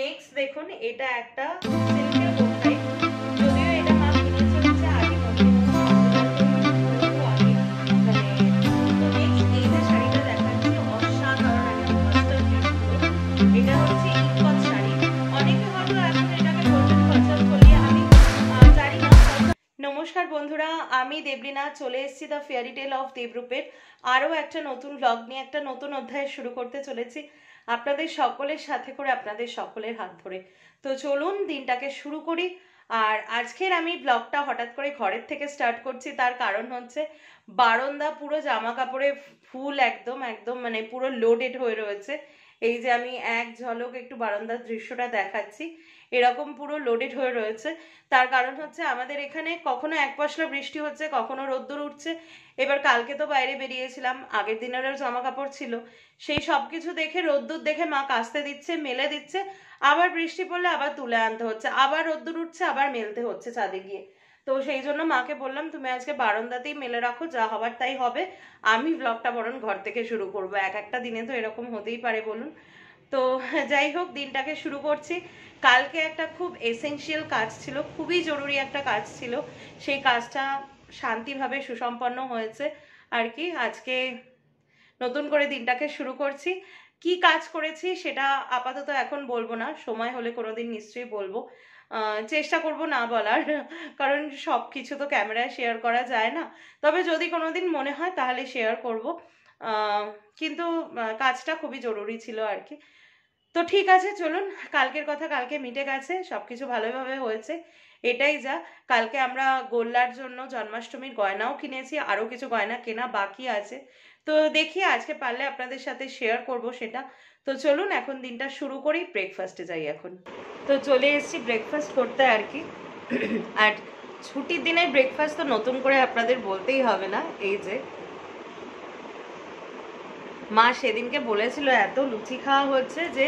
Next দেখুন, এটা একটা সিল্কের বোরখাই, যদিও এটা মা কিনেছে হচ্ছে আগে মধ্যে আগে মানে। তো নেক্সট এই যে শাড়িটা দেখাচ্ছি, অসাধারণ একটা মাস্টার পিস পুরো। এটা হচ্ছে ইকত শাড়ি। অনেকে হয়তো এখন এটাকে বলবেন কচক বলিয়ে, আমি জানি না। নমস্কার বন্ধুরা, আমি দেবলীনা চলে এসেছি দ্য ফেয়ারি টেল অফ দেবরূপের আরও একটা নতুন ব্লগ নিয়ে, একটা নতুন অধ্যায় শুরু করতে চলেছি আপনাদের সকলের সাথে করে, আপনাদের সকলের হাত ধরে। তো চলুন দিনটাকে শুরু করি। আর আজকের আমি ব্লগটা হঠাৎ করে ঘরের থেকে স্টার্ট করছি, তার কারণ হচ্ছে বারান্দা পুরো জামা কাপড়ে ফুল, একদম একদম মানে পুরো লোডেড হয়ে রয়েছে। এই যে আমি এক ঝলক একটু বারান্দার দৃশ্যটা দেখাচ্ছি, এরকম পুরো লোডেড হয়ে রয়েছে। তার কারণ হচ্ছে আমাদের এখানে কখনো এক পশলা বৃষ্টি হচ্ছে, কখনো রোদ্দুর উঠছে। এবার কালকে তো বাইরে বেরিয়েছিলাম, আগের দিনেরও জামা কাপড় ছিল, সেই সব কিছু দেখে রোদ্দুর দেখে মা কাচতে দিচ্ছে, মেলে দিচ্ছে, আবার বৃষ্টি পড়লে আবার তুলে আনতে হচ্ছে, আবার রোদ্দুর উঠছে, আবার মেলতে হচ্ছে ছাদে গিয়ে। তো সেই জন্য মাকে বললাম তুমি আজকে বারান্দাতেই মেলে রাখো, যা হবার তাই হবে, আমি ব্লগটা বরং ঘর থেকে শুরু করবো। এক একটা দিনে তো এরকম হতেই পারে বলুন। তো যাই হোক, দিনটাকে শুরু করছি। কালকে একটা খুব এসেনশিয়াল কাজ ছিল, খুবই জরুরি একটা কাজ ছিল, সেই কাজটা শান্তিভাবে সুসম্পন্ন হয়েছে আর কি। আজকে নতুন করে দিনটাকে শুরু করছি। কি কাজ করেছি সেটা আপাতত এখন বলবো না, সময় হলে কোনোদিন নিশ্চয়ই বলবো। চেষ্টা করব না বলার, কারণ সব কিছু তো ক্যামেরায় শেয়ার করা যায় না। তবে যদি কোনোদিন মনে হয় তাহলে শেয়ার করব। কিন্তু কাজটা খুবই জরুরি ছিল আর কি। তো ঠিক আছে, চলুন। কালকের কথা কালকে মিটে গেছে, সবকিছু ভালোভাবে হয়েছে, এটাই যা। কালকে আমরা গোল্লার জন্য জন্মাষ্টমীর গয়নাও কিনেছি, আরও কিছু গয়না কেনা বাকি আছে। তো দেখি আজকে পারলে আপনাদের সাথে শেয়ার করব সেটা। তো চলুন এখন দিনটা শুরু করি, ব্রেকফাস্টে যাই এখন। তো চলে এসেছি ব্রেকফাস্ট করতে আর কি। আর ছুটির দিনের ব্রেকফাস্ট তো নতুন করে আপনাদের বলতেই হবে না। এই যে মা সেদিনকে বলেছিল এত লুচি খাওয়া হচ্ছে যে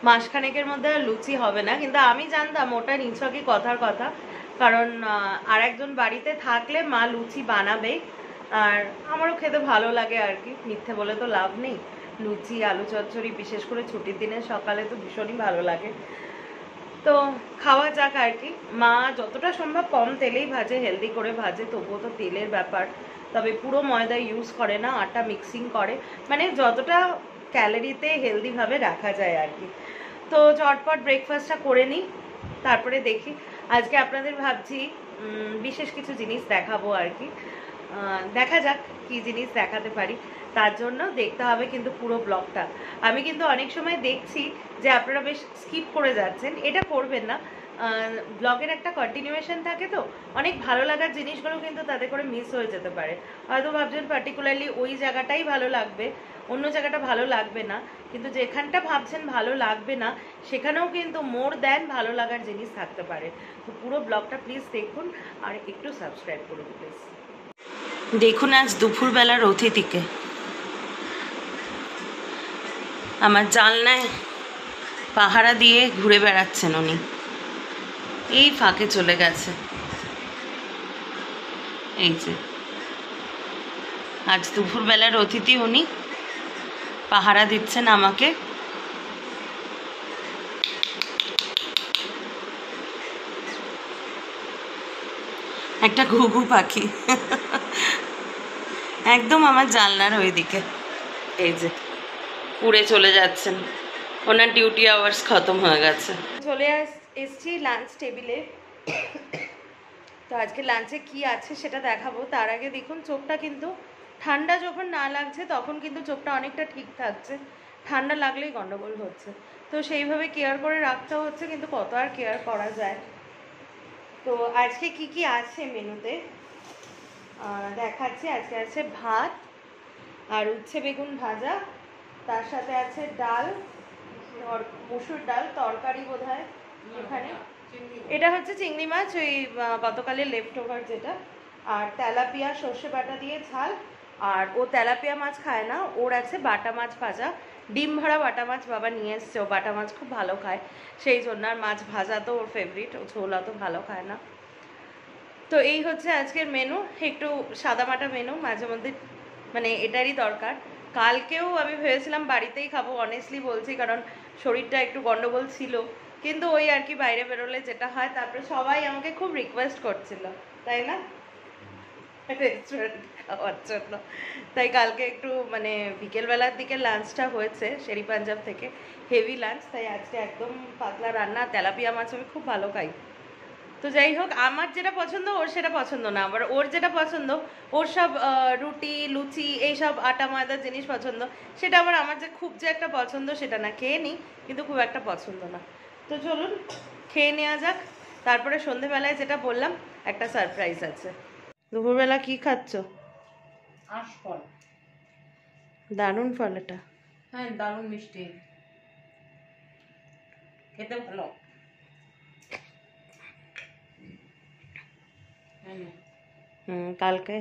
মাসখানেকের মধ্যে আর লুচি হবে না, কিন্তু আমি জানতাম ওটা নিছকই কথার কথা, কারণ আর একজন বাড়িতে থাকলে মা লুচি বানাবে। আর আমারও খেতে ভালো লাগে আর কি, মিথ্যে বলে তো লাভ নেই। লুচি আলু চচ্চড়ি বিশেষ করে ছুটির দিনে সকালে তো ভীষণই ভালো লাগে। তো খাওয়া যাক আর কি। মা যতটা সম্ভব কম তেলেই ভাজে, হেলদি করে ভাজে, তবুও তো তেলের ব্যাপার। তবে পুরো ময়দা ইউজ করে না, আটা মিক্সিং করে, মানে যতটা ক্যালোরিতে হেলদিভাবে রাখা যায় আর কি। তো চটপট ব্রেকফাস্টটা করে নিই, তারপরে দেখি। আজকে আপনাদের ভাবছি বিশেষ কিছু জিনিস দেখাবো আর কি। দেখা যাক কি জিনিস দেখাতে পারি, তার জন্য দেখতে হবে কিন্তু পুরো ব্লগটা। আমি কিন্তু অনেক সময় দেখছি যে আপনারা বেশ স্কিপ করে যাচ্ছেন, এটা করবেন না। ব্লগের একটা কন্টিনিউয়েশন থাকে, তো অনেক ভালো লাগার জিনিসগুলো কিন্তু তাতে করে মিস হয়ে যেতে পারে। হয়তো ভাবছেন পার্টিকুলারলি ওই জায়গাটাই ভালো লাগবে, অন্য জায়গাটা ভালো লাগবে না, কিন্তু যেখানটা ভাবছেন ভালো লাগবে না সেখানেও কিন্তু মোর দ্যান ভালো লাগার জিনিস থাকতে পারে। তো পুরো ব্লগটা প্লিজ দেখুন, আর একটু সাবস্ক্রাইব করুন প্লিজ। দেখুন আজ দুপুরবেলার অতিথিকে, আমার জানলায় পাহারা দিয়ে ঘুরে বেড়াচ্ছেন উনি, এই ফাঁকে চলে গেছে। এই যে আজ দুপুরবেলার অতিথি উনি, পাহারা দিচ্ছেন আমাকে। একটা ঘুঘু পাখি একদম আমার জানলার ওইদিকে, এই যে উড়ে চলে যাচ্ছেন, ওনার ডিউটি আওয়ার্স খতম হয়ে গেছে। চলে এসছি লাঞ্চ টেবিলে। তো আজকে লাঞ্চে কি আছে সেটা দেখাবো, তার আগে দেখুন চোখটা কিন্তু ঠান্ডা যখন না লাগছে তখন কিন্তু চোখটা অনেকটা ঠিক থাকছে, ঠান্ডা লাগলেই গন্ডগোল হচ্ছে। তো সেইভাবে কেয়ার করে রাখতে হচ্ছে, কিন্তু কত আর কেয়ার করা যায়। তো আজকে কি কি আছে মেনুতে দেখাচ্ছি। আজকে আছে ভাত আর উচ্ছে বেগুন ভাজা, তার সাথে আছে ডাল, মুসুর ডাল তরকারি বোধহয় এখানে। এটা হচ্ছে চিংড়ি মাছ, ওই গতকালের লেফট ওভার যেটা, আর তেলাপিয়া সর্ষে বাটা দিয়ে ঝাল। আর ও তেলাপিয়া মাছ খায় না, ওর আছে বাটা মাছ ভাজা, ডিম ভরা বাটা মাছ বাবা নিয়ে এসছে, ও বাটা মাছ খুব ভালো খায় সেই জন্য। আর মাছ ভাজা তো ওর ফেভারিট, ও ঝোল অত ভালো খায় না। তো এই হচ্ছে আজকের মেনু, একটু সাদামাটা মেনু, মাঝে মধ্যে মানে এটারই দরকার। কালকেও আমি ভেবেছিলাম বাড়িতেই খাবো, অনেস্টলি বলছি, কারণ শরীরটা একটু গন্ডগোল ছিল, কিন্তু ওই আর কি বাইরে বেরোলে যেটা হয়। তারপরে সবাই আমাকে খুব রিকোয়েস্ট করছিল, তাই না, রেস্টুরেন্ট খাওয়ার জন্য। তাই কালকে একটু মানে বিকেলবেলার দিকে লাঞ্চটা হয়েছে শেরি পাঞ্জাব থেকে, হেভি লাঞ্চ। তাই আজকে একদম পাতলা রান্না, তেলাপিয়া মাছ আমি খুব ভালো খাই। তো যাই হোক, আমার যেটা পছন্দ ওর সেটা পছন্দ না, আবার ওর যেটা পছন্দ ওর সব রুটি লুচি এইসব আটা ময়দার জিনিস পছন্দ, সেটা আবার আমার যে খুব যে একটা পছন্দ সেটা না। খেয়ে নিই কিন্তু খুব একটা পছন্দ না। তো চলুন খেয়ে নেওয়া যাক। তারপরে সন্ধেবেলায় যেটা বললাম একটা সারপ্রাইজ আছে। দুপুরবেলা কি খাচ্ছ? আশফল। দারুণ ফল এটা। হ্যাঁ, দারুণ মিষ্টি, খেতে ভালো। কালকে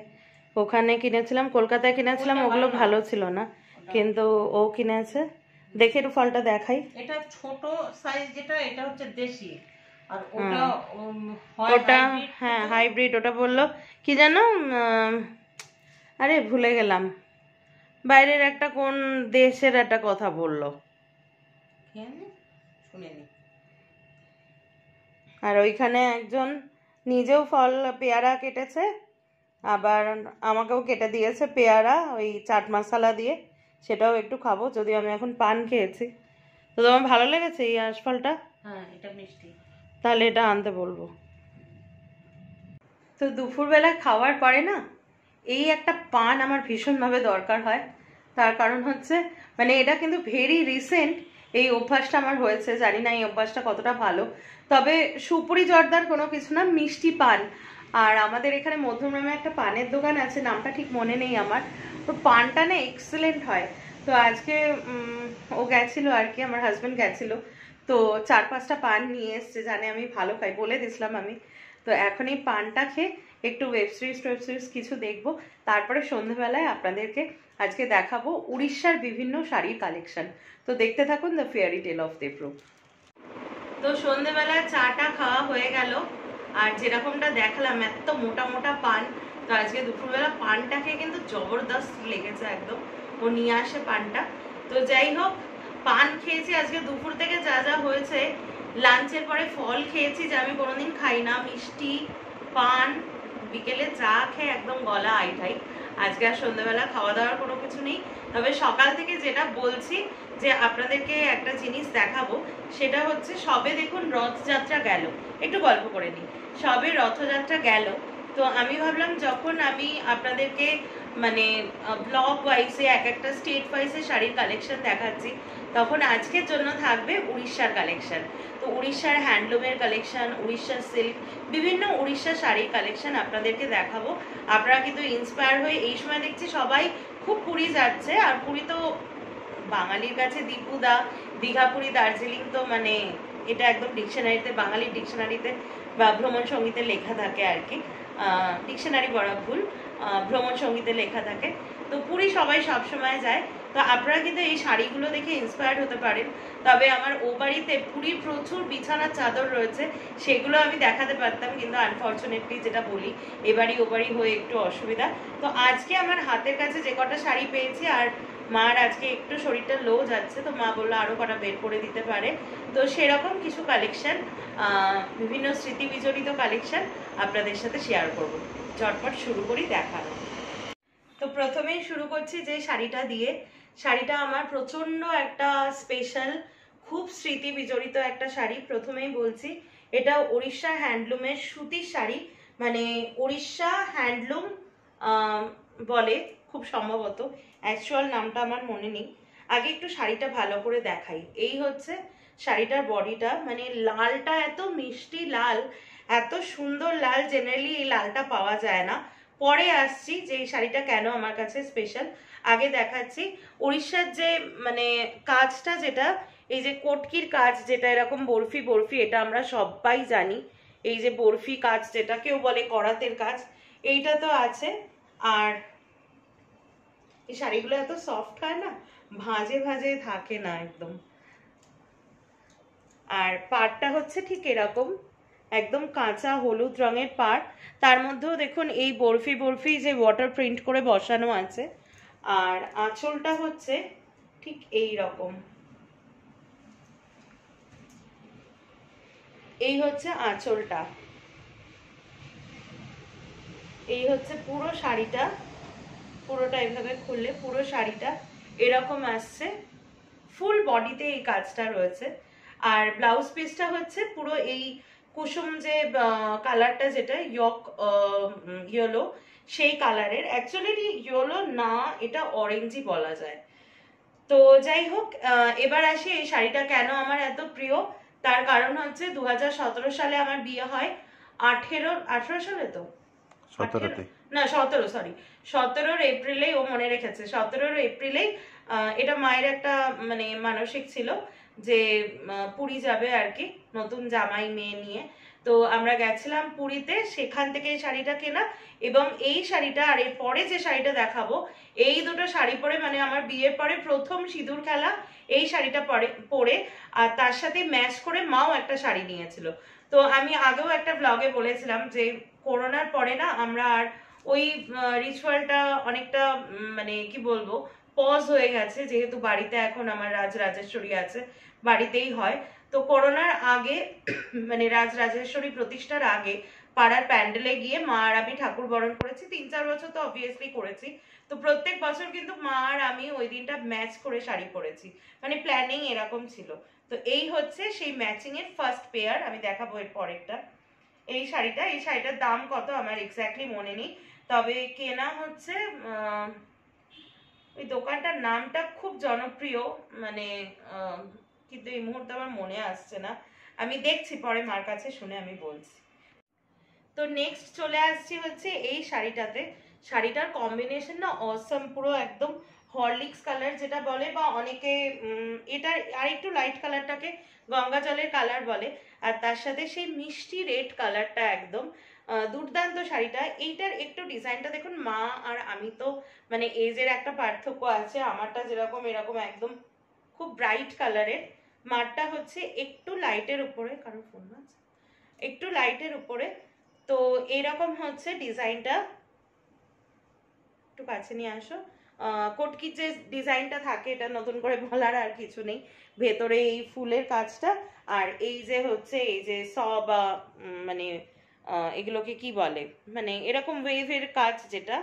ওখানে কিনেছিলাম, কলকাতায় কিনেছিলাম, ওগুলো ভালো ছিল না, কিন্তু ও কিনেছে। দেখে একটু ফলটা দেখাই। এটা ছোট সাইজ যেটা, এটা হচ্ছে দেশি, আর ওটা ওটা হ্যাঁ হাইব্রিড। ওটা বললো কি জানো, আরে ভুলে গেলাম, বাইরের একটা কোন দেশের একটা কথা বললো, শুনেনি। আর ওইখানে একজন নিজেও ফল পেয়ারা কেটেছে, আবার আমাকেও কেটে দিয়েছে পেয়ারা ওই চাট মশলা দিয়ে, সেটাও একটু খাবো, যদিও আমি এখন পান খেয়েছি। তো তোমার ভালো লেগেছে এই আশফলটা? হ্যাঁ, এটা মিষ্টি। তাহলে এটা আনতে বলবো। তো দুপুরবেলা খাওয়ার পরে না এই একটা পান আমার ভীষণভাবে দরকার হয়। তার কারণ হচ্ছে মানে এটা কিন্তু ভেরি রিসেন্ট এই অভ্যাসটা আমার হয়েছে, জানি না এই অভ্যাসটা কতটা ভালো। তবে সুপুরি জর্দার কোনো কিছু না, মিষ্টি পান। আর আমাদের এখানে মধ্যমগ্রামে একটা পানের দোকান আছে, নামটা ঠিক মনে নেই আমার, তো পানটা না এক্সেলেন্ট হয়। তো আজকে ও গেছিলো আর কি, আমার হাজব্যান্ড গেছিলো, তো 4-5টা পান নিয়ে এসছে, জানে আমি ভালো খাই, বলে দিছিলাম আমি। তো এখন এই পানটা খেয়ে একটু ওয়েব সিরিজ কিছু দেখবো, তারপরে সন্ধ্যেবেলায় আপনাদেরকে আজকে দেখাবো উড়িষ্যার বিভিন্ন শাড়ির কালেকশন। তো দেখতে থাকুন দ্য ফেয়ারি টেল অফ দেব্রু। তো সন্ধ্যেবেলায় চাটা খাওয়া হয়ে গেল, আর যেরকমটা দেখালাম এত মোটা মোটা পান, তো আজকে দুপুরবেলা পানটা খেয়ে কিন্তু জবরদস্ত লেগেছে একদম। ও নিয়ে আসে পানটা। তো যাই হোক, পান খেয়েছি আজকে দুপুর থেকে, যা যা হয়েছে। লাঞ্চের পরে ফল খেয়েছি, যা আমি কোনোদিন খাই না, মিষ্টি পান, বিকেলে চা খেয়ে একদম গলা আইঠাই। আজকে আর সন্ধ্যেবেলা খাওয়া দাওয়ার কোনো কিছু নেই। তবে সকাল থেকে যেটা বলছি যে আপনাদেরকে একটা জিনিস দেখাবো, সেটা হচ্ছে সবে দেখুন রথযাত্রা গেল, একটু গল্প করে নিই। সবে রথযাত্রা গেল, তো আমি ভাবলাম যখন আমি আপনাদেরকে মানে ব্লগ ওয়াইজে এক একটা স্টেট ওয়াইজে শাড়ির কালেকশন দেখাচ্ছি, তখন আজকের জন্য থাকবে উড়িষ্যার কালেকশন। তো উড়িষ্যার হ্যান্ডলুমের কালেকশন, উড়িষ্যার সিল্ক, বিভিন্ন উড়িষ্যার শাড়ির কালেকশন আপনাদেরকে দেখাবো। আপনারা কিন্তু ইন্সপায়ার হয়ে, এই সময় দেখছি সবাই খুব পুরী যাচ্ছে, আর পুরী তো বাঙালির কাছে দীপুদা, দীঘা পুরী দার্জিলিং তো মানে এটা একদম ডিকশনারিতে, বাঙালির ডিকশনারিতে বা ভ্রমণ সঙ্গীতে লেখা থাকে আর কি, ডিকশনারি বলা ভুল, ভ্রমণ সঙ্গীতে লেখা থাকে। তো পুরী সবাই সবসময় যায়, তো আপনারা কিন্তু এই শাড়িগুলো দেখে ইন্সপায়ার্ড হতে পারেন। তবে আমার ও বাড়িতে পুরীর প্রচুর বিছানার চাদর রয়েছে, সেগুলো আমি দেখাতে পারতাম, কিন্তু আনফর্চুনেটলি যেটা বলি, এবারই ও বাড়ি হয়ে একটু অসুবিধা। তো আজকে আমার হাতের কাছে যে কটা শাড়ি পেয়েছি, আর মার আজকে একটু শরীরটা লো যাচ্ছে, তো মা বললো আরো কটা বের করে দিতে পারে, তো সেরকম কিছু কালেকশন, বিভিন্ন স্মৃতি বিজড়িত কালেকশন আপনাদের সাথে শেয়ার করব। ঝটপট শুরু করি দেখানো। তো প্রথমেই শুরু করছি যে শাড়িটা দিয়ে। শাড়িটা আমার প্রচন্ড একটা স্পেশাল, খুব স্মৃতি বিজড়িত একটা শাড়ি। প্রথমেই বলছি এটা উড়িষ্যা হ্যান্ডলুমের সুতির শাড়ি, মানে উড়িষ্যা হ্যান্ডলুম বলে খুব সম্ভবত, অ্যাকচুয়াল নামটা আমার মনে নেই। আগে একটু শাড়িটা ভালো করে দেখাই। এই হচ্ছে শাড়িটার বডিটা, মানে লালটা এত মিষ্টি লাল, এত সুন্দর লাল, জেনারেলি এই লালটা পাওয়া যায় না। পরে আসছি যে এই শাড়িটা কেন আমার কাছে স্পেশাল। আগে দেখাচ্ছি উড়িষ্যার যে মানে কাজটা, যেটা এই যে কটকির কাজ, যেটা এরকম বরফি বরফি, এটা আমরা সবাই জানি। এই যে বরফি কাজ, যেটা কেউ বলে করাতের কাজ, এইটা তো আছে। আর এই শাড়িগুলো এত সফট হয় না, ভাঁজে ভাঁজে থাকে না একদম। আর পাড়টা হচ্ছে ঠিক এরকম, একদম কাঁচা হলুদ রঙের পাড়, তার মধ্যেও দেখুন এই বরফি বরফি যে ওয়াটার প্রিন্ট করে বসানো আছে। আর আঁচলটা হচ্ছে ঠিক এই রকম, এই হচ্ছে আঁচলটা, এই হচ্ছে পুরো শাড়িটা, পুরোটা এইভাবে খুললে পুরো শাড়িটা এরকম আসছে, ফুল বডিতে এই কাজটা রয়েছে। আর ব্লাউজ পিসটা হচ্ছে পুরো এই কুসুম যে কালারটা, যেটা ইয়ক ইয়েলো, সেই কালারের। অ্যাকচুয়ালি ইয়েলো না, এটা অরেঞ্জই বলা যায়। তো যাই হোক, এবার আসি এই শাড়িটা কেন আমার এত প্রিয়। তার কারণ হচ্ছে 2017 সালে আমার বিয়ে হয়। 18 সালে তো 17তে না 17, সরি 17 এপ্রিলেই, ও মনে রেখেছে 17 এপ্রিলেই। এটা মায়ের একটা মানে মানসিক ছিল যে পুরী যাবে আর কি, নতুন জামাই মেয়ে নিয়ে। তো আমরা গেছিলাম পুরীতে, সেখান থেকে এই শাড়িটা কেনা। এবং এই শাড়িটা আর এর পরে যে শাড়িটা দেখাবো, এই দুটো শাড়ি পরে মানে আমার বিয়ের পরে প্রথম সিঁদুর খেলা এই শাড়িটা পরে, আর তার সাথে ম্যাচ করে মাও একটা শাড়ি নিয়েছিল। তো আমি আগেও একটা ব্লগে বলেছিলাম যে করোনার পরে না আমরা আর ওই রিচুয়ালটা অনেকটা মানে কি বলবো পজ হয়ে গেছে, যেহেতু বাড়িতে এখন আমার রাজরাজেশ্বরী আছে, বাড়িতেই হয়। তো করোনার আগে মানে রাজরাজেশ্বরী প্রতিষ্ঠার আগে পাড়ার প্যান্ডেলে গিয়ে মা আর আমি ঠাকুর বরণ করেছি, 3-4 বছর তো অবভিয়াসলি করেছি। তো প্রত্যেক বছর কিন্তু মা আর আমি ওই দিনটা ম্যাচ করে শাড়ি পরেছি, মানে প্ল্যানিং এরকম ছিল। তো এই হচ্ছে সেই ম্যাচিং এর ফার্স্ট পেয়ার, আমি দেখাবো এর পরেরটা। এই শাড়িটার দাম কত আমার এক্স্যাক্টলি মনে নেই, তবে কেনা হচ্ছে ওই দোকানটার নামটা খুব জনপ্রিয়, মানে কিন্তু এই মুহূর্তে আমার মনে আসছে না, আমি দেখছি পরে মার কাছে শুনে আমি বলছি। তো নেক্সট চলে আসছি হচ্ছে এই শাড়িটাতে। শাড়িটার কম্বিনেশন না অসম, পুরো একদম হরলিক্স কালার যেটা বলে, বা অনেকে এটা আর একটু লাইট কালারটাকে গঙ্গা জলের কালার বলে, আর তার সাথে সেই মিষ্টি রেড কালারটা একদম দুর্দান্ত শাড়িটা। এইটার একটু ডিজাইনটা দেখুন, মা আর আমি তো মানে এজের একটা পার্থক্য আছে, আমারটা যেরকম এরকম একদম খুব ব্রাইট কালারের, মারটা হচ্ছে একটু লাইটের উপরে, কারণ ফোন আছে, একটু লাইটের উপরে। তো এইরকম হচ্ছে ডিজাইনটা, একটু কাছে নিয়ে আসো। কটকির যে ডিজাইনটা থাকে, এটা নতুন করে বলার আর কিছু নেই। ভেতরে এই ফুলের কাজটা, আর এই যে হচ্ছে এই যে বা মানে এগুলোকে কি বলে, মানে এরকম ওয়েভের কাজ যেটা,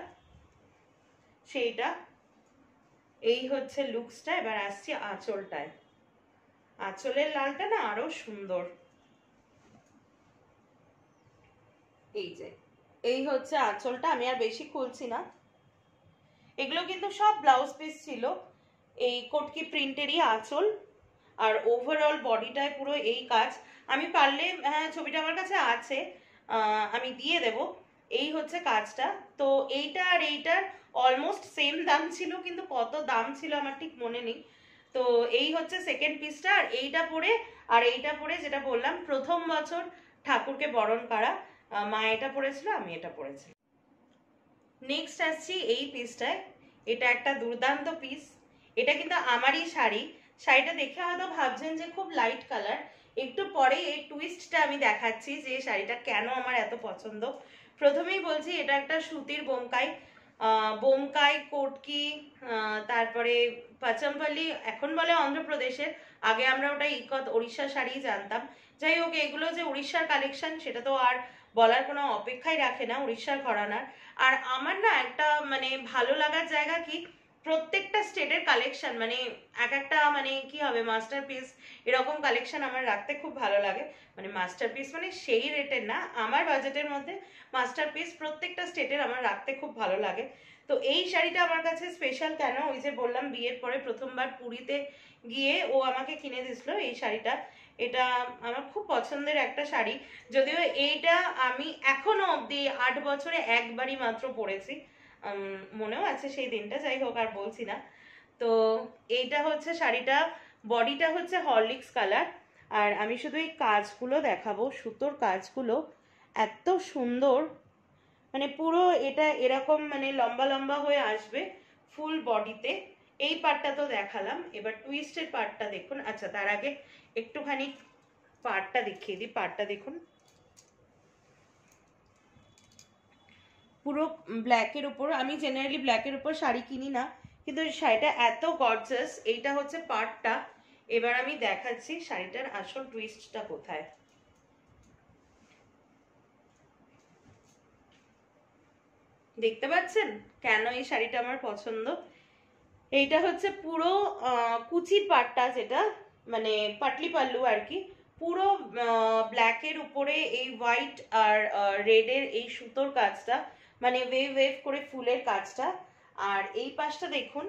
সেইটা। এই হচ্ছে লুকসটা। এবার আসছি আঁচলটায়। আঁচলের লালটা না আরো সুন্দর। এই যে এই হচ্ছে আঁচলটা, আমি আর বেশি খুলছি না। এগুলো কিন্তু সব ব্লাউজ পিস ছিল, এই কটকি প্রিন্টেরই আঁচল, আর ওভারঅল বডিটায় পুরো এই কাজ। আমি পারলে, হ্যাঁ ছবিটা আমার কাছে আছে, আমি দিয়ে দেব। এই হচ্ছে কাজটা। তো এইটা আর এইটার অলমোস্ট সেম দাম ছিল, কিন্তু কত দাম ছিল আমার ঠিক মনে নেই। তো এই হচ্ছে সেকেন্ড পিসটা, আর এইটা পরে আর এইটা পরে যেটা বললাম প্রথম বছর ঠাকুরকে বরণ করা, মা এটা পরেছিল, আমি এটা পরেছি। নেক্সট আসছি এই পিসটায়। এটা একটা দুর্দান্ত পিস, এটা কিন্তু আমারই শাড়ি। শাড়িটা দেখে হয়তো ভাবছেন যে খুব লাইট কালার, একটু পরে এই টুইস্টটা আমি দেখাচ্ছি যে শাড়িটা কেন আমার এত পছন্দ। প্রথমেই বলছি এটা একটা সুতির বোমকাই, বোমকাই কোটকি, তারপরে পাচমপল্লি এখন বলে অন্ধ্রপ্রদেশের, আগে আমরা ওটা ইকত ওড়িশা শাড়ি জানতাম। যাই হোক, এগুলো যে উড়িষ্যার কালেকশন সেটা তো আর বলার কোনো অপেক্ষাই রাখে না, উড়িষ্যার ঘরানার। আর আমার না একটা মানে ভালো লাগার জায়গা কি, প্রত্যেকটা স্টেটের কালেকশন মানে এক একটা মানে কি হবে মাস্টারপিস, এরকম কালেকশন আমার রাখতে খুব ভালো লাগে। মানে মাস্টারপিস মানে সেই রেটের না, আমার বাজেটের মধ্যে মাস্টারপিস প্রত্যেকটা স্টেটের আমার রাখতে খুব ভালো লাগে। তো এই শাড়িটা আমার কাছে স্পেশাল কেন, ওই যে বললাম বিয়ের পরে প্রথমবার পুরীতে গিয়ে ও আমাকে কিনে দিয়েছিল এই শাড়িটা। এটা আমার খুব পছন্দের একটা শাড়ি, যদিও এইটা আমি এখনো অবধি 8 বছরে একবারই মাত্র পরেছি, মনেও আছে সেই দিনটা, যাই হোক আর বলছি না। তো এইটা হচ্ছে শাড়িটা, বডিটা হচ্ছে হরলিক্স কালার, আর আমি শুধু এই কাজগুলো দেখাবো, সুতোর কাজগুলো এত সুন্দর, মানে পুরো এটা এরকম মানে লম্বা লম্বা হয়ে আসবে ফুল বডিতে। এই পার্টটা তো দেখালাম, এবার টুইস্টের পার্টটা দেখুন। আচ্ছা তার আগে একটুখানি পার্টটা দেখিয়ে দিই, পার্টটা দেখুন, পুরো ব্ল্যাকের উপর। আমি জেনারেলি ব্ল্যাকের উপর শাড়ি কিনি না, কিন্তু শাড়িটা এত গর্জাস। এইটা হচ্ছে পার্টটা। এবার আমি দেখাচ্ছি শাড়িটার আসল টুইস্টটা কোথায়। দেখতে পাচ্ছেন কেন এই শাড়িটা আমার পছন্দ। এইটা হচ্ছে পুরো কুচির পাটটা, যেটা মানে পাটলি পাল্লু আর কি, পুরো ব্ল্যাকের উপরে এই হোয়াইট আর রেডের এই সুতোর কাজটা, মানে ওয়েভ ওয়েভ করে ফুলের কাজটা। আর এই পাশটা দেখুন,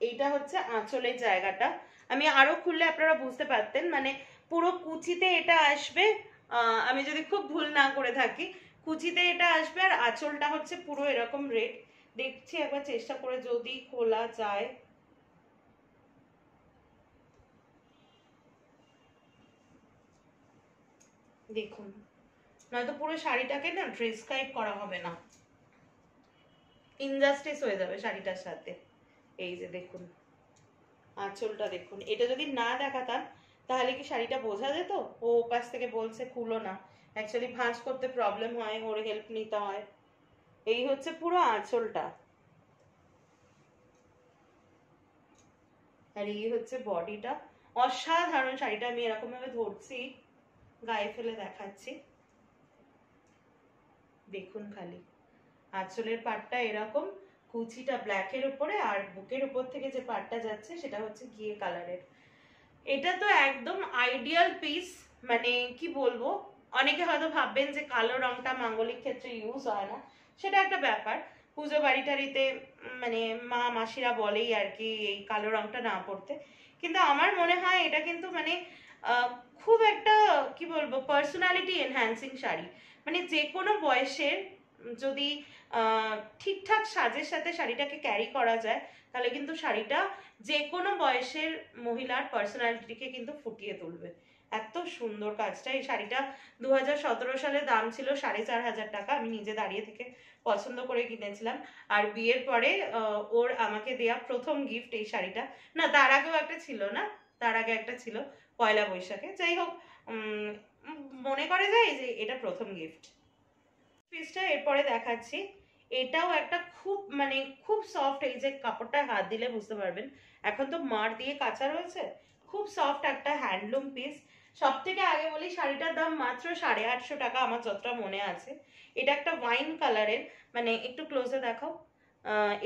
এইটা হচ্ছে আঁচলের জায়গাটা। আমি আরো খুললে আপনারা বুঝতে পারতেন, মানে পুরো কুচিতে এটা আসবে, আমি যদি খুব ভুল না করে থাকি, কুচিতে এটা আসবে। আর আঁচলটা হচ্ছে পুরো এরকম রেড। দেখছি একবার চেষ্টা করে যদি খোলা যায়। দেখুন, নয়তো পুরো শাড়িটাকে না ড্রেসক্রাইব করা হবে না, ইনজাস্টিস হয়ে যাবে শাড়িটার সাথে। এই যে দেখুন আঁচলটা দেখুন, এটা যদি না দেখাতাম তাহলে কি শাড়িটা বোঝা যেত? ও পাশ থেকে বলছে খুলো না, অ্যাকচুয়ালি ভাঁজ করতে প্রবলেম হয়, ওর হেল্প নিতে হয়। এই হচ্ছে পুরো আঁচলটা, আর এই হচ্ছে বডিটা। অসাধারণ শাড়িটা। আমি এরকম ভাবে ধরছি, গায়ে ফেলে দেখাচ্ছি, দেখুন খালি আঁচলের পাটটা এরকম, কুচিটা ব্ল্যাকের উপরে, আর বুকের উপর থেকে যে পাটটা যাচ্ছে সেটা হচ্ছে ঘিয়ে কালারের। এটা তো একদম আইডিয়াল পিস, মানে কি বলবো। অনেকে হয়তো ভাববেন যে কালো রংটা মাঙ্গলিক ক্ষেত্রে ইউজ হয় না, সেটা একটা ব্যাপার। পুজো বাড়ি টাড়িতে মানে মা মাসিরা বলেই আর কি এই কালো রংটা না পড়তে, কিন্তু আমার মনে হয় এটা কিন্তু মানে খুব একটা কি বলবো পার্সোনালিটি এনহ্যান্সিং শাড়ি। মানে যে কোনো বয়সের যদি ঠিকঠাক সাজের সাথে শাড়িটাকে ক্যারি করা যায়, তাহলে কিন্তু শাড়িটা যে কোনো বয়সের মহিলার পার্সোনালিটিকে কিন্তু ফুটিয়ে তুলবে। এত সুন্দর কাজটা। এই শাড়িটা 2017 সালে দাম ছিল 4,500 টাকা। আমি নিজে দাঁড়িয়ে থেকে পছন্দ করে কিনেছিলাম। আর বিয়ের পরে ওর আমাকে দেয়া প্রথম গিফট এই শাড়িটা। না, তার আগেও একটা ছিল, না তার আগে একটা ছিল পয়লা বৈশাখে। যাই হোক, মনে করে যায় যে এটা প্রথম গিফট। পিসটা এরপরে দেখাচ্ছি। এটাও একটা খুব মানে খুব সফট, এই যে কাপড়টা হাত দিলে বুঝতে পারবেন, এখন তো মার দিয়ে কাঁচা রয়েছে, খুব সফট একটা হ্যান্ডলুম পিস। সব থেকে আগে বলি, শাড়িটার দাম মাত্র 850 টাকা আমার যতটা মনে আছে। এটা একটা ওয়াইন কালারের, মানে একটু ক্লোজে দেখাও।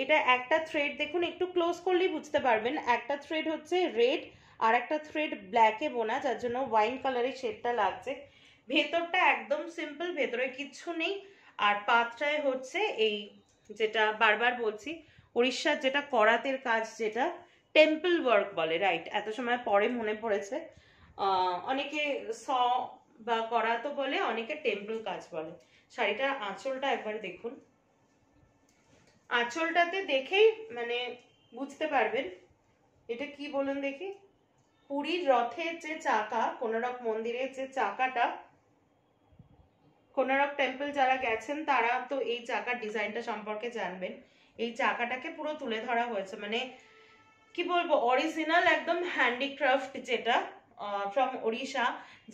এটা একটা থ্রেড দেখুন, একটু ক্লোজ করলেই বুঝতে পারবেন, একটা থ্রেড হচ্ছে রেড আর একটা থ্রেড ব্ল্যাকে বোনা, যার জন্য ওয়াইন কালারের শেডটা লাগছে। ভেতরটা একদম সিম্পল, ভেতরে কিচ্ছু নেই। আর পাতটায় হচ্ছে এই, যেটা বারবার বলছি, উড়িষ্যার যেটা করাতের কাজ, যেটা টেম্পল ওয়ার্ক বলে, রাইট, এত সময় পরে মনে পড়েছে। অনেকে স বা করাতো বলে, অনেকে টেম্পল কাজ বলে। শাড়িটার আঁচলটা একবার দেখুন, আঁচলটাতে দেখেই মানে বুঝতে পারবেন এটা কি বলুন দেখি। পুরীর রথের যে চাকা, কোনারক মন্দিরের যে চাকাটা, কোনারক টেম্পল যারা গেছেন তারা তো এই চাকার ডিজাইনটা সম্পর্কে জানবেন। এই চাকাটাকে পুরো তুলে ধরা হয়েছে, মানে কি বলবো, অরিজিনাল একদম হ্যান্ডিক্রাফট, যেটা ফ্রম ওড়িশা,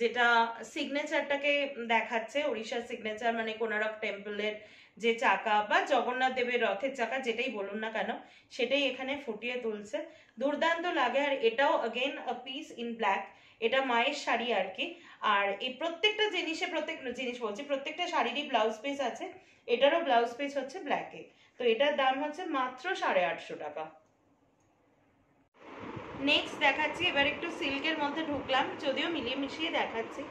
যেটা সিগনেচারটাকে দেখাচ্ছে। ওড়িশার সিগনেচার মানে কোনারক টেম্পলের যে চাকা বা জগন্নাথ দেবের রথের চাকা, যেটাই বলুন না কেন, সেটাই এখানে ফুটিয়ে তুলছে। দুর্দান্ত লাগে। আর এটাও again a piece in black. এটা মায়ের শাড়ি আর কি। আর এই প্রত্যেকটা জিনিসে, প্রত্যেকটা জিনিস বলছি, প্রত্যেকটা শাড়িরই ব্লাউজ পিস আছে। এটারও ব্লাউজ পিস হচ্ছে ব্ল্যাকে। তো এটার দাম হচ্ছে মাত্র 850 টাকা। নেক্সট দেখাচ্ছি, এবার একটু সিল্কের মধ্যে ঢুকলাম, যদিও মিলিয়ে মিশিয়ে দেখাচ্ছি।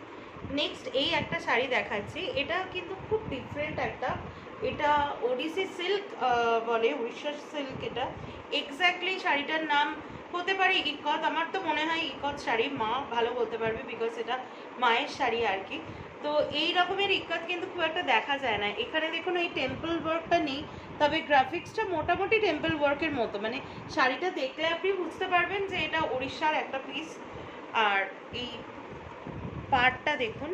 নেক্সট এই একটা শাড়ি দেখাচ্ছি, এটা কিন্তু খুব ডিফারেন্ট একটা, এটা ওডিসি সিল্ক বলে, উড়িষ্যার সিল্ক এটা। এক্স্যাক্টলি শাড়িটার নাম হতে পারে ইকত, আমার তো মনে হয় ইকত শাড়ি, মা ভালো বলতে পারবে বিকজ এটা মায়ের শাড়ি আর কি। তো এই রকমের ইকত কিন্তু খুব একটা দেখা যায় না। এখানে দেখুন এই টেম্পল ওয়ার্কটা নেই, তবে গ্রাফিক্সটা মোটামুটি টেম্পল ওয়ার্কের মতো, মানে শাড়িটা দেখলে আপনি বুঝতে পারবেন যে এটা উড়িষ্যার একটা পিস। আর এই পাড়টা দেখুন,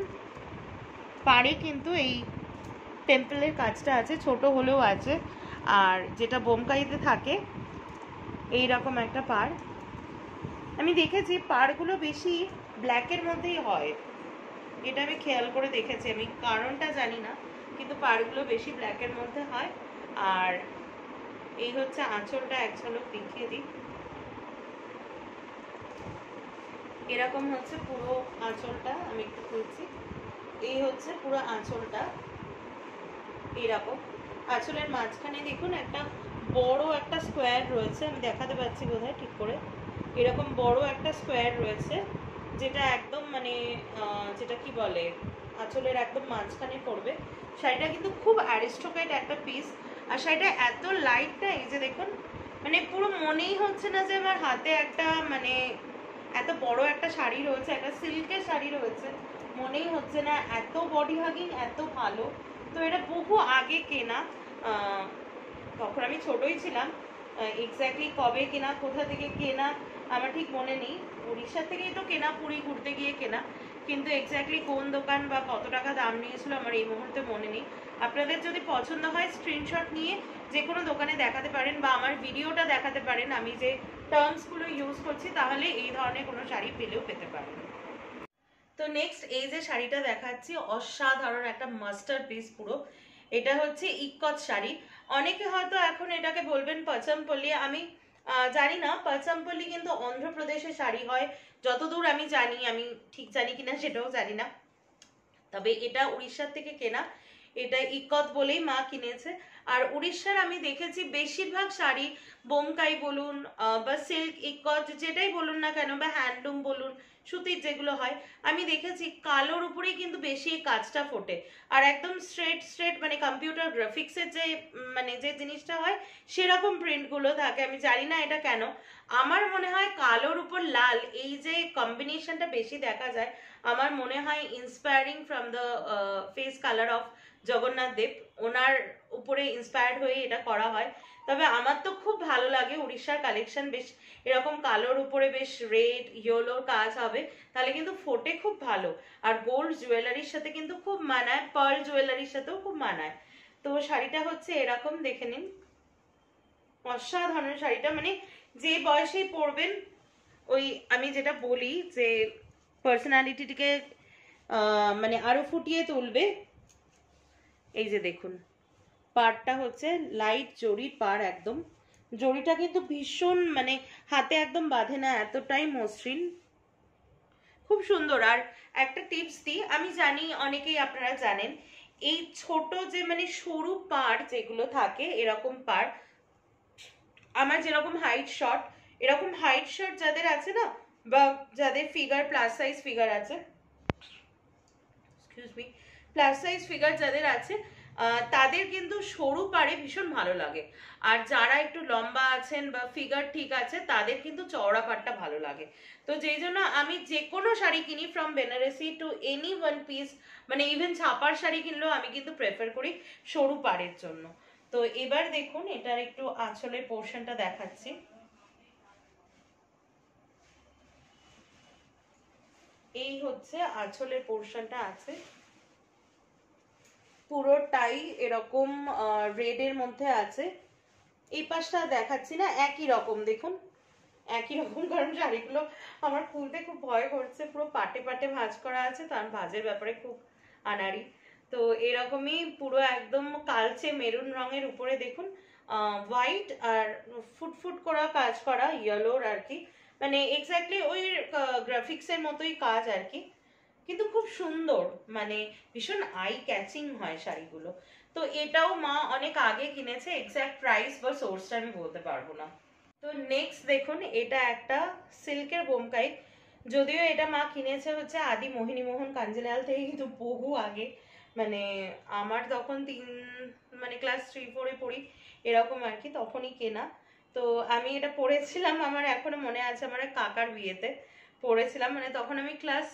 পাড়ে কিন্তু এই টেম্পলের কাজটা আছে, ছোট হলেও আছে। আর যেটা বোমকাইতে থাকে এই রকম একটা পাড়, আমি দেখেছি পাড়গুলো বেশি ব্ল্যাকের মধ্যেই হয়, এটা আমি খেয়াল করে দেখেছি, আমি কারণটা জানি না, কিন্তু পাড়গুলো বেশি ব্ল্যাকের মধ্যে হয়। আর এই হচ্ছে আঁচলটা, এক ঝলক দেখিয়ে দিই। এরকম হচ্ছে পুরো আঁচলটা, আমি একটু খুলছি। এই হচ্ছে পুরো আঁচলটা। এইরকম আঁচলের মাঝখানে দেখুন একটা বড় একটা স্কোয়ার রয়েছে, আমি দেখাতে পাচ্ছি বোধহয় ঠিক করে, এরকম বড় একটা স্কোয়ার রয়েছে যেটা একদম মানে যেটা কি বলে আঁচলের একদম মাঝখানে পড়বে। শাড়িটা কিন্তু খুব অ্যারিস্টোক্রেট একটা পিস, আর শাড়িটা এত লাইট না, এই যে দেখুন মানে পুরো মনেই হচ্ছে না যে আমার হাতে একটা মানে এত বড় একটা শাড়ি রয়েছে, একটা সিল্কের শাড়ি রয়েছে, মনেই হচ্ছে না। এত বডি হাগিং, এত ভালো। তো এটা বহু আগে কেনা, তখন আমি ছোটই ছিলাম, এক্স্যাক্টলি কবে কেনা কোথা থেকে কেনা আমার ঠিক মনে নেই, উড়িষ্যা থেকেই তো কেনা, পুরী ঘুরতে গিয়ে কেনা, কিন্তু এক্স্যাক্টলি কোন দোকান বা কত টাকা দাম নিয়েছিল আমার এই মুহূর্তে মনে নেই। আপনাদের যদি পছন্দ হয় স্ক্রিনশট নিয়ে যে কোনো দোকানে দেখাতে পারেন বা আমার ভিডিওটা দেখাতে পারেন, আমি যে টার্মসগুলো ইউজ করছি, তাহলে এই ধরনের কোনো শাড়ি পেলেও পেতে পারেন। তো নেক্সট এই যে শাড়িটা দেখাচ্ছি, অসাধারণ একটা মাস্টার পিস পুরো। এটা হচ্ছে ইক্কত শাড়ি। অনেকে হয়তো এখন এটাকে বলবেন পচমপল্লি, আমি জানি না পচমপল্লি কিন্তু অন্ধ্রপ্রদেশে শাড়ি হয় যতদূর আমি জানি, আমি ঠিক জানি কিনা সেটাও জানি না, তবে এটা উড়িষ্যার থেকে কেনা, এটা ইক্কত বলেই মা কিনেছে। আর উড়িষ্যার আমি দেখেছি বেশিরভাগ শাড়ি, বোমকাই বলুন বা সিল্ক ইক্কত যেটাই বলুন না কেন, বা হ্যান্ডলুম বলুন, সুতির যেগুলো হয়, আমি দেখেছি কালোর উপরেই কিন্তু বেশি কাজটা ফোটে, আর একদম স্ট্রেট স্ট্রেট মানে কম্পিউটার গ্রাফিক্সের যে মানে যে জিনিসটা হয় সেরকম প্রিন্টগুলো থাকে। আমি জানি না এটা কেন, আমার মনে হয় কালোর উপর লাল এই যে কম্বিনেশনটা বেশি দেখা যায়, আমার মনে হয় inspiring from the face colour of Jagannath Dev, ওনার উপরে ইন্সপায়ার্ড হয়ে এটা করা হয়। তবে আমার তো খুব ভালো লাগে উড়িষ্যার কালেকশন, বেশ এরকম কালোর উপরে বেশ রেড ইয়েলোর কাজ হবে, তাহলে কিন্তু ফোটে খুব ভালো, আর গোল্ড জুয়েলারির সাথে কিন্তু খুব মানায়, পার্ল জুয়েলারির সাথেও খুব মানায়। তো শাড়িটা হচ্ছে এরকম, দেখে নিন, অসাধারণ শাড়িটা, মানে যে বয়সেই পরবেন, ওই আমি যেটা বলি যে পার্সোনালিটিকে মানে আরো ফুটিয়ে তুলবে। এই যে দেখুন পাড়টা হচ্ছে লাইট জরির পাড়, একদম জরিটা কিন্তু ভীষণ মানে হাতে একদম বাঁধে না, এতটাই মসৃণ, খুব সুন্দর। আর একটা টিপস দিই, আমি জানি অনেকেই আপনারা জানেন, এই ছোট যে মানে সরু পাড় যেগুলো থাকে, এরকম পাড়, আমার যেরকম হাইট শর্ট, এরকম হাইট শর্ট যাদের আছে না, বা যাদের ফিগার প্লাস সাইজ ফিগার আছে, excuse me, plus size figure যাদের আছে, তাদের কিন্তু সরু পাড়ে ভীষণ ভালো লাগে, আর যারা একটু লম্বা আছেন বা ফিগার ঠিক আছে তাদের কিন্তু চওড়া পাড়টা ভালো লাগে। তো যেই জন্য আমি যে কোনো শাড়ি কিনি, from Banarasi to any one piece, মানে ইভেন ছাপার শাড়ি কিনলেও আমি কিন্তু প্রেফার করি সরু পাড়ের জন্য। তো এবার দেখুন এটার একটু আঁচলের পোর্শনটা দেখাচ্ছি। এই হচ্ছে আঁচলের পোর্শনটা আছে, পুরোটাই এরকম রেডের মধ্যে আছে। এই পাশটা দেখাচ্ছি না, একই রকম দেখুন, একই রকম, কারণ শাড়িগুলো আমার খুলতে খুব ভয় করছে, পুরো পাটে পাটে ভাঁজ করা আছে, তো আমি ভাঁজের ব্যাপারে খুব আনাড়ি। তো এরকমই পুরো একদম কালচে মেরুন রঙের উপরে দেখুন হোয়াইট আর ফুটফুট করা কাজ করা ইয়েলোর আর কি, মানে এক্স্যাক্টলি ওই গ্রাফিক্সের মতোই কাজ আর কি, কিন্তু খুব সুন্দর, মানে ভীষণ আই ক্যাচিং হয় শাড়িগুলো। তো এটাও মা অনেক আগে কিনেছে, এক্স্যাক্ট প্রাইস বা সোর্সটা আমি বলতে পারবো না। তো নেক্সট দেখুন এটা একটা সিল্কের বোমকাই, যদিও এটা মা কিনেছে হচ্ছে আদি মোহিনীমোহন কাঞ্জিলাল থেকে, কিন্তু বহু আগে, মানে আমার তখন মানে ক্লাস 3-4-এ পড়ি এরকম আর কি, তখনই কেনা। তো আমি এটা পড়েছিলাম, আমার এখনো মনে আছে, আমার এক কাকার বিয়েতে পড়েছিলাম, মানে তখন আমি ক্লাস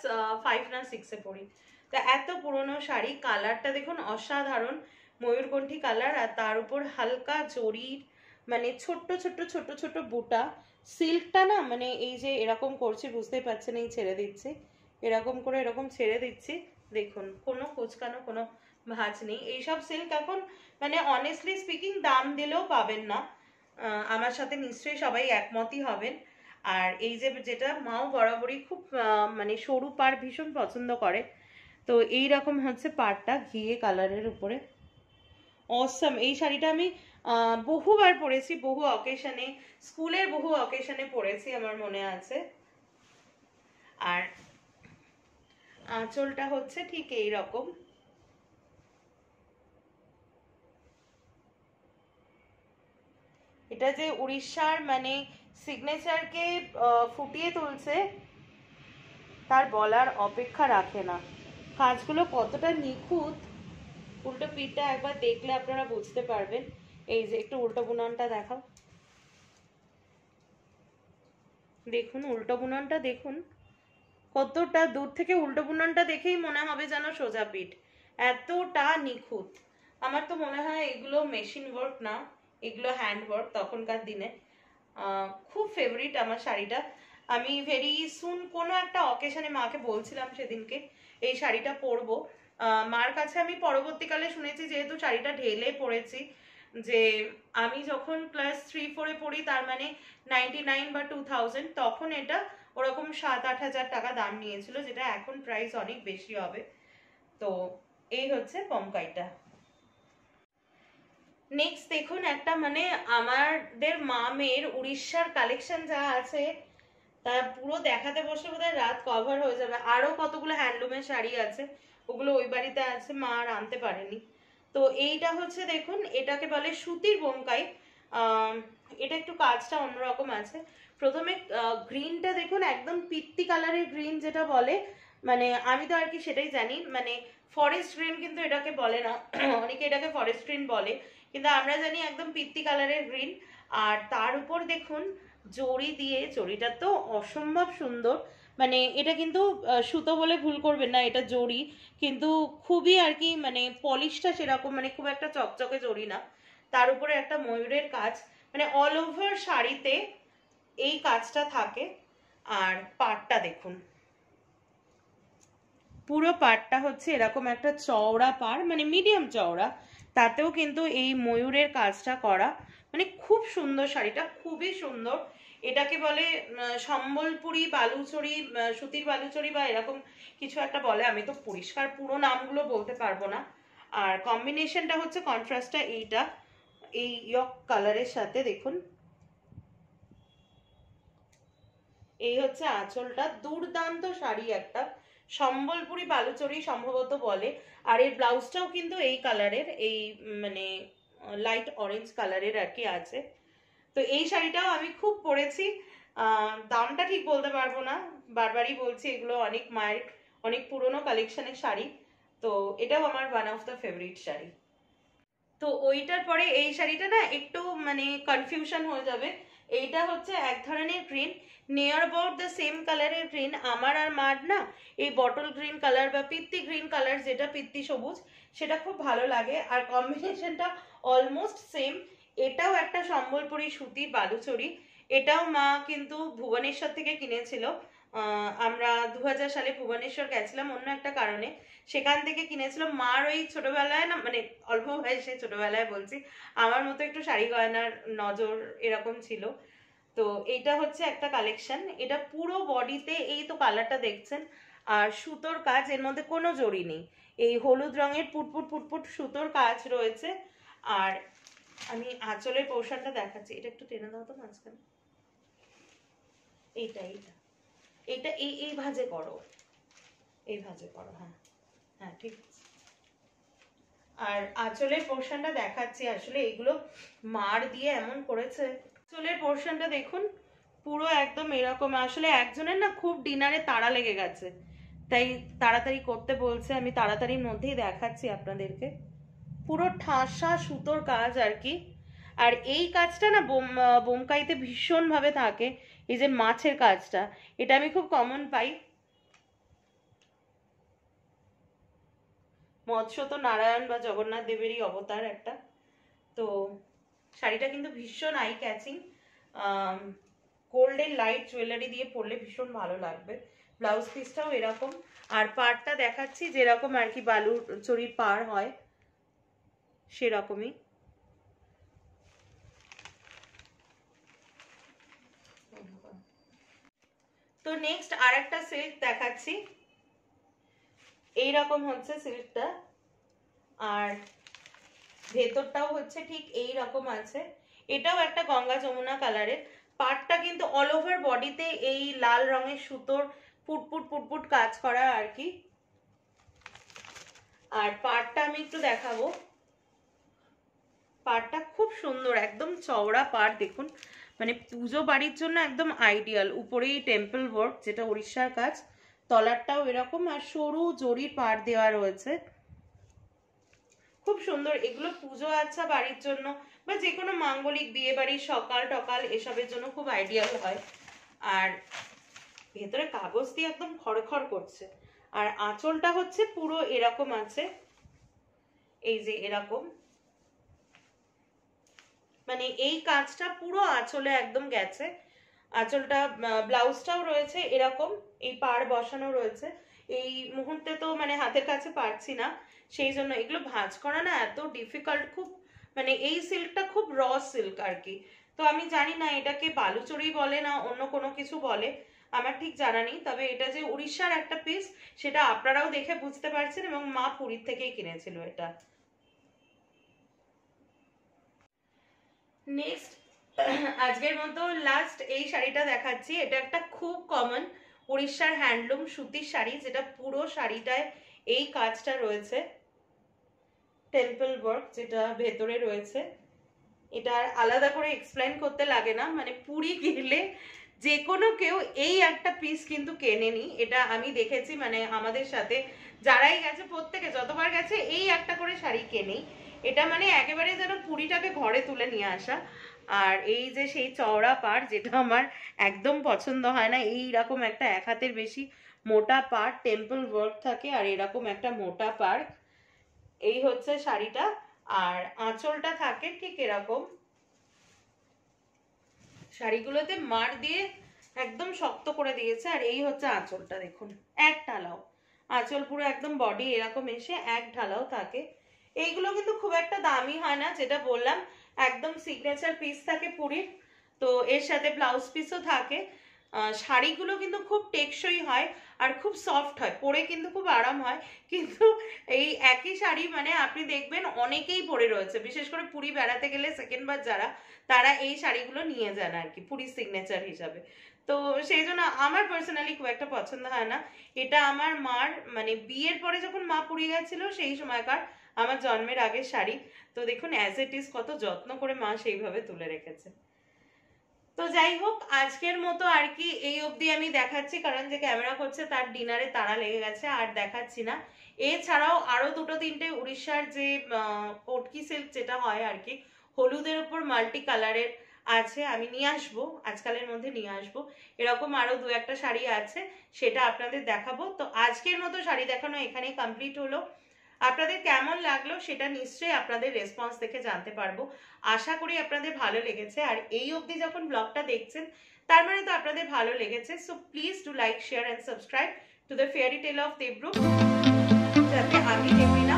5 না 6-এ পড়ি। তো এত পুরনো শাড়ি, কালারটা দেখুন অসাধারণ, ময়ূরকণ্ঠী কালার, আর তার উপর হালকা জরির মানে ছোট্ট ছোট্ট ছোট্ট ছোট্ট বুটা, সিল্কটা না মানে এই যে এরকম করছি বুঝতেই পারছেন, এই ছেড়ে দিচ্ছি এরকম করে, এরকম ছেড়ে দিচ্ছি, দেখুন কোনো কোচকানো কোনো ভাঁজ নেই। এইসব সিল্ক এখন মানে অনেস্টলি স্পিকিং দাম দিলেও পাবেন না, আমার সাথে নিশ্চয়ই সবাই একমতই হবেন। আর এই যে যেটা মাও বরাবরই খুব মানে সরু পাড় ভীষণ পছন্দ করে, তো এই রকম হচ্ছে পাড়টা ঘিয়ে কালারের উপরে, অসম। এই শাড়িটা আমি বহুবার পরেছি, বহু অকেশনে, স্কুলের বহু অকেশনে পরেছি আমার মনে আছে। আর আঁচলটা হচ্ছে ঠিক এই রকম, এটা যে উড়িষ্যার মানে সিগনেচারকে ফুটিয়ে তুলছে তার বলার অপেক্ষা রাখে না। কাজগুলো কতটা নিখুঁত উল্টো পিঠটা একবার দেখলে আপনারা বুঝতে পারবেন। এই যে একটু উল্টো বুননটা দেখাও, দেখুন উল্টো বুননটা দেখুন, কতটা দূর থেকে উল্টো বুননটা দেখেই মনে হবে যেন সোজা পিঠ, এতটা নিখুঁত। আমার তো মনে হয় এগুলো মেশিন ওয়ার্ক না, এগুলো হ্যান্ড ওয়ার্ক তখনকার দিনে। খুব ফেভারিট আমার শাড়িটা। আমি ভেরি সুন কোনো একটা অকেশনে মাকে বলছিলাম সেদিনকে এই শাড়িটা পরবো। মার কাছে আমি পরবর্তীকালে শুনেছি, যেহেতু শাড়িটা ঢেলে পড়েছি, যে আমি যখন ক্লাস 3-4-এ পড়ি, তার মানে 99 বা 2000, তখন এটা ওরকম 7-8 হাজার টাকা দাম নিয়েছিল, যেটা এখন প্রাইস অনেক বেশি হবে। তো এই হচ্ছে পমকাইটা। নেক্সট দেখুন একটা মানে আমাদের মামের উড়িষ্যার কালেকশন যা আছে তা পুরো দেখাতে বসলে বোধহয় রাত কভার হয়ে যাবে। আরো কতগুলো হ্যান্ডলুমের শাড়ি আছে, ওগুলো ওই বাড়িতে আছে, মা আর আনতে পারেনি। তো এইটা হচ্ছে দেখুন, এটাকে বলে সুতির বোমকাই। এটা একটু কাজটা অন্যরকম আছে। প্রথমে গ্রিনটা দেখুন, একদম পিত্তি কালারের গ্রিন যেটা বলে, মানে আমি তো আর কি সেটাই জানি, মানে ফরেস্ট গ্রিন কিন্তু এটাকে বলে না, অনেকে এটাকে ফরেস্ট গ্রিন বলে, কিন্তু আমরা জানি একদম পিত্তি কালারের গ্রিন। আর তার উপর দেখুন জড়ি দিয়ে, জড়িটা তো অসম্ভব সুন্দর, মানে এটা কিন্তু সুতো বলে ভুল করবেন না, এটা জড়ি, কিন্তু খুবই আর কি মানে পলিশটা সেরকম, মানে খুব একটা চকচকে জড়ি না। তার উপরে একটা ময়ূরের কাজ, মানে অল ওভার শাড়িতে এই কাজটা থাকে। আর পাড়টা দেখুন, পুরো পাড়টা হচ্ছে এরকম একটা চওড়া পাড়, মানে মিডিয়াম চওড়া, তাতেও কিন্তু এই ময়ূরের কাজটা করা, মানে খুব সুন্দর শাড়িটা, খুবই সুন্দর। এটাকে বলে সম্বলপুরি বালুচরি, সুতির বালুচরি বা এরকম কিছু একটা বলে, আমি তো পরিষ্কার পুরো নামগুলো বলতে পারবো না। আর কম্বিনেশনটা হচ্ছে কন্ট্রাস্টটা এইটা, এই ইয়ক কালারের সাথে দেখুন, এই হচ্ছে আঁচলটা, দুর্দান্ত শাড়ি একটা, সম্বলপুরি বালুচরি সম্ভবত বলে। আর এর ব্লাউজটাও কিন্তু এই কালারের, এই মানে লাইট অরেঞ্জ কালারের আর কি আছে। তো এই শাড়িটাও আমি খুব পরেছি। দামটা ঠিক বলতে পারবো না, বারবারই বলছি এগুলো অনেক মায়ের অনেক পুরনো কালেকশনের শাড়ি। তো এটাও আমার one of the favourite sari. তো ওইটার পরে এই শাড়িটা না একটু মানে কনফিউশন হয়ে যাবে। এইটা হচ্ছে এক ধরনের green, near about the same কালারের গ্রিন আমার আর মার না এই বটল গ্রিন কালার বা পিত্তি গ্রিন কালার, যেটা পিত্তি সবুজ, সেটা খুব ভালো লাগে। আর কম্বিনেশনটা অলমোস্ট সেম। এটাও একটা সম্বলপুরি সুতির বালুচরি, এটাও মা কিন্তু ভুবনেশ্বর থেকে কিনেছিল। আমরা 2000 সালে ভুবনেশ্বর গেছিলাম অন্য একটা কারণে, সেখান থেকে কিনেছিল। মার ওই ছোটবেলায় না, মানে অল্প বয়সে, ছোটবেলায় বলছি, আমার মতো একটু শাড়ি গয়নার নজর এরকম ছিল। তো এটা হচ্ছে একটা কালেকশন, এটা পুরো বডিতে এই তো কালারটা দেখছেন, আর সুতোর কাজ, এর মধ্যে কোনো জড়ি নেই, এই হলুদ রঙের পুটপুট পুটপুট সুতোর কাজ রয়েছে। আর আমি আঁচলের পোর্শনটা দেখাচ্ছি, এটা একটু টেনে দাও তো মাঝখানে, এইটা এইটা এইটা এই ভাঁজে করো, এই ভাঁজে করো, হ্যাঁ হ্যাঁ ঠিক আছে। আর আঁচলের পোর্শনটা দেখাচ্ছি, আসলে এগুলো মার দিয়ে এমন করেছে। আঁচলের পোর্শনটা দেখুন, পুরো একদম এরকম, আসলে একজনের না খুব ডিনারে তাড়া লেগে গেছে, তাই তাড়াতাড়ি করতে বলছে, আমি তাড়াতাড়ির মধ্যেই দেখাচ্ছি আপনাদেরকে। পুরো ঠাসা সুতোর কাজ আর কি। আর এই কাজটা না বোমকাইতে ভীষণ ভাবে থাকে, এই যে মাছের কাজটা, এটা আমি খুব কমন পাই। মৎস্য তো নারায়ণ বা জগন্নাথ দেবেরই অবতার একটা। তো শাড়িটা কিন্তু ভীষণ eye catching, golden light jewellery দিয়ে পরলে ভীষণ ভালো লাগবে। ব্লাউজ পিসটাও এরকম, আর পাড়টা দেখাচ্ছি যেরকম আর কি বালুচরির পাড় হয় সেরকমই। তো নেক্সট আর একটা সিল্ক দেখাচ্ছি, এইরকম হচ্ছে সিল্কটা, আর ভেতরটাও হচ্ছে ঠিক এই রকম আছে। এটাও একটা গঙ্গা যমুনা কালারের, পাটটা কিন্তু অল ওভার বডিতে এই লাল রঙের সুতোর পুটপুট পুটপুট কাজ করা আর কি। আর পাটটা আমি একটু দেখাবো, পাড়টা খুব সুন্দর, একদম চওড়া পাড়, দেখুন মানে পুজো বাড়ির জন্য একদম আইডিয়াল। উপরেই টেম্পল ওয়ার্ক, যেটা উড়িষ্যার কাজ, তলারটাও এরকম, আর সরু জরির পাড় দেওয়া রয়েছে, খুব সুন্দর। এগুলো পুজো আচ্ছা বাড়ির জন্য বা যে কোনো মাঙ্গলিক বিয়ে বাড়ির সকাল টকাল এসবের জন্য খুব আইডিয়াল হয়। আর ভেতরে কাগজ দিয়ে একদম খড়খড় করছে। আর আঁচলটা হচ্ছে পুরো এরকম আছে, এই যে এরকম, মানে এই কাজটা পুরো আঁচলে একদম গেছে। আঁচলটা, ব্লাউজটাও রয়েছে এরকম, এই পাড় বসানো রয়েছে। এই মুহূর্তে তো মানে হাতের কাছে পারছি না, সেই জন্য এগুলো ভাঁজ করা না এত ডিফিকাল্ট, খুব মানে এই সিল্কটা খুব র সিল্ক আর কি। তো আমি জানি না এটাকে বালুচরি বলে না অন্য কোনো কিছু বলে, আমার ঠিক জানা নেই। তবে এটা যে উড়িষ্যার একটা পিস সেটা আপনারাও দেখে বুঝতে পারছেন, এবং মা পুরীর থেকেই কিনেছিল এটা। নেক্সট আজকের মতো লাস্ট এই শাড়িটা দেখাচ্ছি। এটা একটা খুব কমন উড়িষ্যার হ্যান্ডলুম সুতির শাড়ি, যেটা পুরো শাড়িটায় এই কাজটা রয়েছে, টেম্পল ওয়ার্ক যেটা ভেতরে রয়েছে। এটা আলাদা করে এক্সপ্লেন করতে লাগে না, মানে পুরী গেলে যে কোনো কেউ এই একটা পিস কিন্তু কেনেনি, এটা আমি দেখেছি। মানে আমাদের সাথে যারাই গেছে প্রত্যেকে যতবার গেছে এই একটা করে শাড়ি কেনেই। এটা মানে একেবারে যেন পুরীটাকে ঘরে তুলে নিয়ে আসা। আর এই যে সেই চওড়া পাড়, যেটা আমার একদম পছন্দ হয় না, এইরকম একটা এক হাতের বেশি মোটা পাড়, টেম্পল ওয়ার্ক থাকে, আর এরকম একটা মোটা পাড়, এই হচ্ছে শাড়িটা। আর আঁচলটা থাকে ঠিক এরকম, শাড়িগুলোতে মার দিয়ে একদম শক্ত করে দিয়েছে। আর এই হচ্ছে আঁচলটা, দেখুন এক ঢালাও আঁচল, পুরো একদম বডি এরকম এসে এক ঢালাও থাকে। এইগুলো কিন্তু খুব একটা দামি হয় না, যেটা বললাম একদম সিগনেচার পিস থাকে পুরীর। তো এর সাথে ব্লাউজ পিসও থাকে। শাড়িগুলো কিন্তু খুব টেকসই হয় আর খুব সফট হয়, পরে কিন্তু খুব আরাম হয়। কিন্তু এই একই শাড়ি মানে আপনি দেখবেন অনেকেই পরে রয়েছে, বিশেষ করে পুরী বেড়াতে গেলে সেকেন্ড বার যারা, তারা এই শাড়িগুলো নিয়ে যান আর কি পুরীর সিগনেচার হিসাবে। তো সেই জন্য আমার পার্সোনালি খুব একটা পছন্দ হয় না। এটা আমার মার মানে বিয়ের পরে যখন মা পুরী গেছিল সেই সময়কার আমার জন্মের আগের শাড়ি। তো দেখুন অ্যাজ ইট ইজ কত যত্ন করে মা সেইভাবে তুলে রেখেছে। তো যাই হোক, আজকের মতো আর কি এই অবধি আমি দেখাচ্ছি, কারণ যে ক্যামেরা করছে তার ডিনারে তাড়া লেগে গেছে, আর দেখাচ্ছি না। এছাড়াও আরো দুটো তিনটে উড়িষ্যার যে কটকি সিল্ক যেটা হয় আর কি, হলুদের উপর মাল্টি কালারের আছে, আমি নিয়ে আসবো, আজকালের মধ্যে নিয়ে আসবো। এরকম আরো দু একটা শাড়ি আছে, সেটা আপনাদের দেখাবো। তো আজকের মতো শাড়ি দেখানো এখানেই কমপ্লিট হলো। আপনাদের কেমন লাগলো সেটা নিশ্চয়ই আপনাদের রেসপন্স দেখে জানতে পারবো। আশা করি আপনাদের ভালো লেগেছে, আর এই অবধি যখন ব্লগটা দেখছেন তার মানে তো আপনাদের ভালো লেগেছে। So please do like, share and subscribe to the fairy tale of Debrup, যাতে আমি দেবই না